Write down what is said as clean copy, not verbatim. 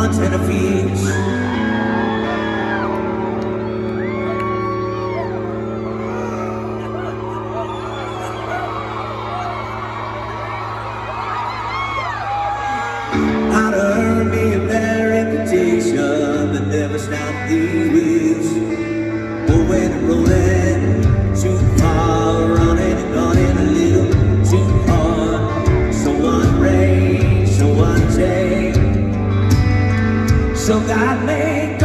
Montana fields. How to earn me a bad reputation that never stopped these wheels. But when it rolling too far, running and running a little too hard. So one rain, so one take. So God made